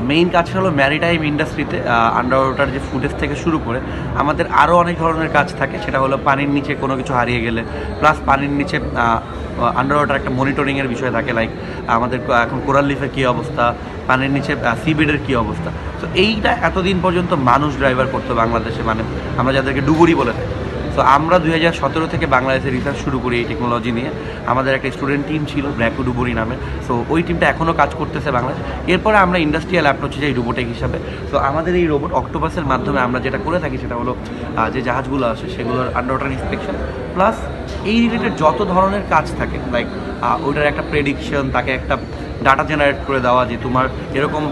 Main কাজ হলো maritime ইন্ডাস্ট্রিতে আন্ডার ওয়াটার যে ফুটেজ থেকে শুরু করে আমাদের আরও অনেক ধরনের কাজ থাকে। সেটা হলো পানির নিচে কোনো কিছু হারিয়ে গেলে, প্লাস পানির নিচে আন্ডার ওয়াটার একটা মনিটরিংয়ের বিষয় থাকে, লাইক আমাদের এখন কোরাল লিফের কী অবস্থা, পানির নিচে সিবিডের কী অবস্থা। তো এইটা এতদিন পর্যন্ত মানুষ ড্রাইভার করতো বাংলাদেশে, মানে আমরা যাদেরকে ডুবুরি বলে থাকি। সো আমরা 2017 থেকে বাংলাদেশে রিসার্চ শুরু করি এই টেকনোলজি নিয়ে। আমাদের একটা স্টুডেন্ট টিম ছিল ব্র্যাকো ডুবুরি নামে। সো ওই টিমটা এখনও কাজ করতেছে বাংলাদেশ। এরপরে আমরা ইন্ডাস্ট্রিয়াল অ্যাপ্রোচে যাই রোবোটিক হিসাবে। তো আমাদের এই রোবট অক্টোপাসের মাধ্যমে আমরা যেটা করে থাকি সেটা হলো যে জাহাজগুলো আসে সেগুলোর আন্ডার ওয়াটার ইন্সপেকশন, প্লাস এই রিলেটেড যত ধরনের কাজ থাকে, লাইক ওইটার একটা প্রেডিকশন, তাকে একটা ডাটা জেনারেট করে দেওয়া যে তোমার এরকম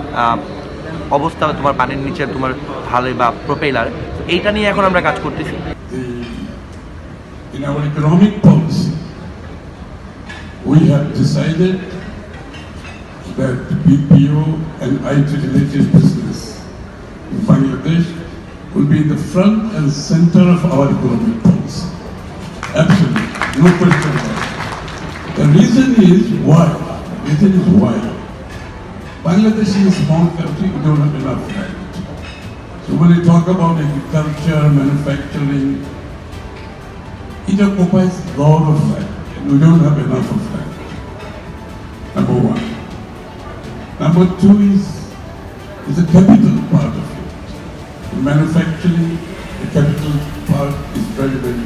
অবস্থা তোমার পানির নিচে তোমার ঢালে বা প্রোপেলার, এইটা নিয়ে এখন আমরা কাজ করতেছি। In our economic policy, we have decided that BPO and IT-related business in Bangladesh will be in the front and center of our economic policy. Absolutely, no question about it. The reason is why. Bangladesh is a small country, we don't have enough land. So when you talk about agriculture, manufacturing, it occupies a lot of land, and we don't have enough of land. Number one. Number two is the capital part of it. In manufacturing, the capital part is very, very